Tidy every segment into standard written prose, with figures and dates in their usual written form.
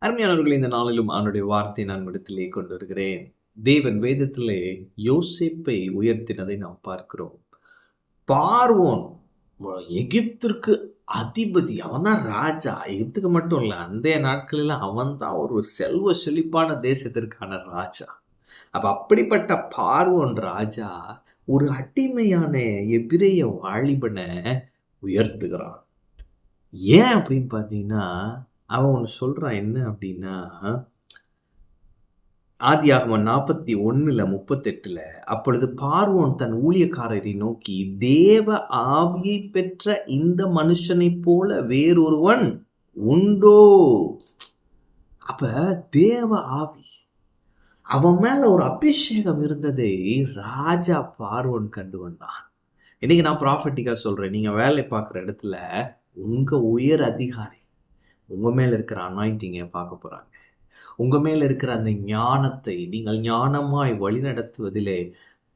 அருமையானவர்களே, இந்த நாளிலும் அவனுடைய வார்த்தை நான் இடத்திலே கொண்டு வருகிறேன். தேவன் வேதத்திலே யோசேப்பை உயர்த்தினதை நாம் பார்க்கிறோம். பார்வோன் எகிப்திற்கு அதிபதி, அவன் தான் ராஜா. எகிப்துக்கு மட்டும் இல்ல, அந்த நாட்களில் அவன் தான் ஒரு செல்வ செழிப்பான தேசத்திற்கான ராஜா. அப்ப அப்படிப்பட்ட பார்வோன் ராஜா ஒரு அடிமையான எபிரேய வாலிபனை உயர்த்துகிறான். ஏன் அப்படின்னு பார்த்தீங்கன்னா, அவன் ஒன்று சொல்றான். என்ன அப்படின்னா, ஆதியாகமம் 41:38 அப்பொழுது பார்வோன் தன் ஊழியக்காரரை நோக்கி, தேவ ஆவியை பெற்ற இந்த மனுஷனைப் போல வேறொருவன் உண்டோ? அப்ப தேவ ஆவி, அவன் மேல ஒரு அபிஷேகம் இருந்ததை ராஜா பார்வோன் கண்டு வந்தான். இன்னைக்கு நான் ப்ராஃபட்டிக்கா சொல்றேன், நீங்க வேலை பார்க்குற இடத்துல உங்க உயர் அதிகாரி உங்க மேல இருக்கிற அனாயிண்டிங்கை பார்க்க போறாங்க. உங்க மேல இருக்கிற அந்த ஞானத்தை நீங்கள் ஞானமாய் வழிநடத்துவதிலே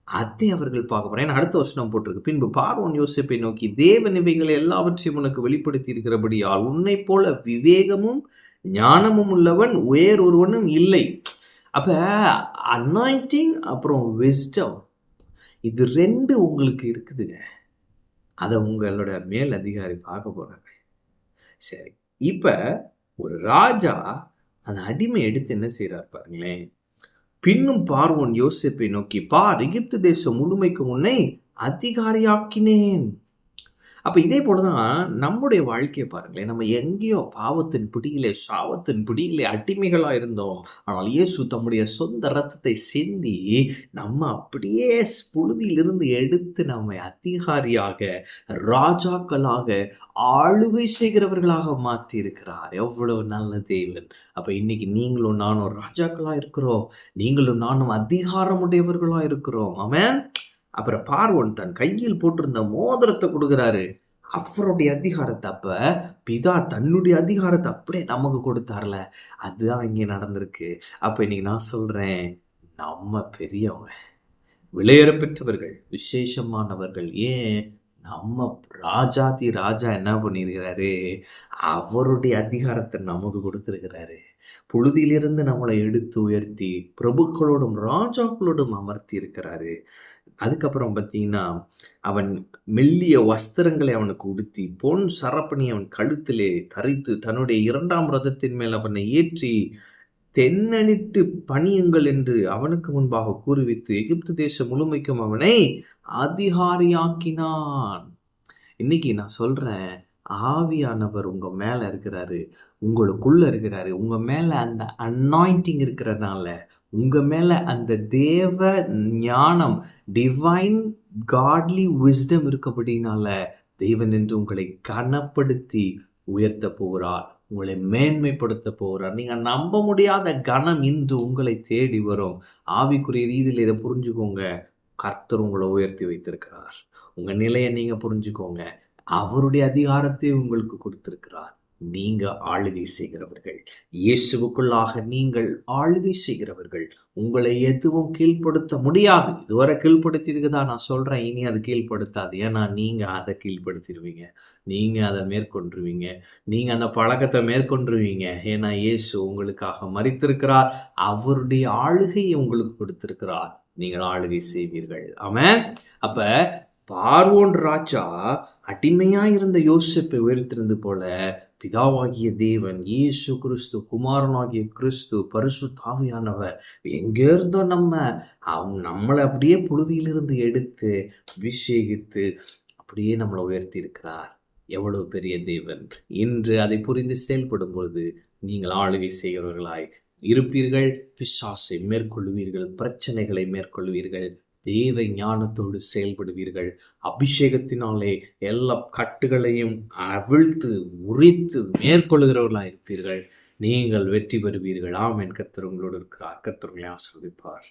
அதை அவர்கள் பார்க்க போறாங்க. ஏன்னா அடுத்த வசனம் போட்டிருக்கு, பின்பு பார்வோன் யோசேப்பை நோக்கி, தேவன் இவைகளை எல்லாவற்றையும் உனக்கு வெளிப்படுத்தி இருக்கிறபடியால் உன்னை போல விவேகமும் ஞானமும் உள்ளவன் வேறொருவனும் இல்லை. அப்ப அனாயிண்டிங் அப்புறம் விஸ்டம், இது ரெண்டு உங்களுக்கு இருக்குதுங்க. அதை உங்களோட மேல் அதிகாரி பார்க்க போறாங்க. சரி, இப்ப ஒரு ராஜா அந்த அடிமை எடுத்து என்ன செய்யறார் பாருங்களேன். பின்னும் பார்வோன் யோசேப்பை நோக்கி, பார், எகிப்து தேசம் முழுமைக்கு உன்னை அதிகாரியாக்கினேன். அப்ப இதே போலதான் நம்முடைய வாழ்க்கையை பாருங்களேன். நம்ம எங்கேயோ பாவத்தின் பிடியிலே, சாபத்தின் பிடியிலே அடிமைகளா இருந்தோம். ஆனால் இயேசு தம்முடைய சொந்த ரத்தத்தை சிந்தி நம்ம அப்படியே புழுதியிலிருந்து எடுத்து நம்மை அதிகாரியாக, ராஜாக்களாக, ஆளுகை செய்கிறவர்களாக மாற்றி இருக்கிறார். எவ்வளவு நல்ல தேவன். அப்ப இன்னைக்கு நீங்களும் நானும் ராஜாக்களா இருக்கிறோம். நீங்களும் நானும் அதிகாரமுடையவர்களா இருக்கிறோம். ஆமென். அப்புறம் பார்வோன் தன் கையில் போட்டிருந்த மோதிரத்தை கொடுக்கிறாரு. அவருடைய அதிகாரத்தை, அப்ப பிதா தன்னுடைய அதிகாரத்தை அப்படியே நமக்கு கொடுத்தார்ல, அதுதான் இங்கே நடந்திருக்கு. அப்ப இன்னைக்கு நான் சொல்றேன், நம்ம பெரியவங்க, விலையேற பெற்றவர்கள், விசேஷமானவர்கள். ஏன்? நம்ம ராஜாதி ராஜா என்ன பண்ணியிருக்கிறாரு? அவருடைய அதிகாரத்தை நமக்கு கொடுத்திருக்கிறாரு. புழுதியிலிருந்து நம்மளை எடுத்து உயர்த்தி பிரபுக்களோடும் ராஜாக்களோடும் அமர்த்தி இருக்கிறாரு. அதுக்கப்புறம் பார்த்தீங்கன்னா, அவன் மெல்லிய வஸ்திரங்களை அவனுக்கு உடுத்தி, பொன் சரப்பணி அவன் கழுத்திலே தரித்து, தன்னுடைய 2ஆம் ரதத்தின் மேல் அவனை ஏற்றி, தென்னனிட்டு பணியுங்கள் என்று அவனுக்கு முன்பாக கூறுவித்து, எகிப்து தேசம் முழுமைக்கும் அவனை அதிகாரியாக்கினான். இன்னைக்கு நான் சொல்றேன், ஆவியானவர் உங்க மேல இருக்கிறாரு, உங்களுக்குள்ள இருக்கிறாரு. உங்க மேல அந்த அனாயிண்டிங் இருக்கிறதுனால, உங்க மேல அந்த தேவ ஞானம், டிவைன் காட்லி விஸ்டம் இருக்கபடினால, தேவன் என்று உங்களை கனப்படுத்தி உயர்த்த போகிறார். உங்களை மேன்மைப்படுத்த போகிறார். நீங்க நம்ப முடியாத கனம் இன்று உங்களை தேடி வரும். ஆவிக்குரிய ரீதியில் இதை புரிஞ்சுக்கோங்க. கர்த்தர் உங்களை உயர்த்தி வைத்திருக்கிறார். உங்க நிலையை நீங்க புரிஞ்சுக்கோங்க. அவருடைய அதிகாரத்தை உங்களுக்கு கொடுத்திருக்கிறார். நீங்க ஆளுகை செய்கிறவர்கள். இயேசுவுக்குள்ளாக நீங்கள் ஆளுகை செய்கிறவர்கள். உங்களை எதுவும் கீழ்ப்படுத்த முடியாது. இதுவரை கீழ்ப்படுத்தி இருக்குதா? நான் சொல்றேன், இனி அது கீழ்ப்படுத்தாது. ஏன்னா நீங்க அதை கீழ்ப்படுத்திடுவீங்க. நீங்க அதை மேற்கொண்டுருவீங்க. நீங்க அந்த பழக்கத்தை மேற்கொண்டுருவீங்க. ஏன்னா இயேசு உங்களுக்காக மரித்திருக்கிறார். அவருடைய ஆளுகையை உங்களுக்கு கொடுத்திருக்கிறார். நீங்கள் ஆளுகை செய்வீர்கள். ஆமென். அப்ப பார்வோன் ராஜா அடிமையா இருந்த யோசேப்பை உயர்த்திருந்து போல, பிதாவாகிய தேவன், இயேசு கிறிஸ்து, குமாரனாகிய கிறிஸ்து, பரிசுத்த ஆவியானவர் எங்கே இருந்தோ நம்மளை அப்படியே புழுதியிலிருந்து எடுத்து அபிஷேகித்து அப்படியே நம்மளை உயர்த்தி இருக்கிறார். எவ்வளவு பெரிய தேவன். இன்று அதை புரிந்து செயல்படும் பொழுது நீங்கள் ஆளுகை செய்கிறவர்களாய் இருப்பீர்கள். பிசாசை மேற்கொள்வீர்கள். பிரச்சனைகளை மேற்கொள்வீர்கள். தேவ ஞானத்தோடு செயல்படுவீர்கள். அபிஷேகத்தினாலே எல்லா கட்டுகளையும் அவிழ்த்து உரித்து மேற்கொள்கிறவர்களாக இருப்பீர்கள். நீங்கள் வெற்றி பெறுவீர்கள். ஆமென். கர்த்தர் உங்களோடு இருக்கிறார். கர்த்தர் உங்களை ஆசீர்வதிப்பார்.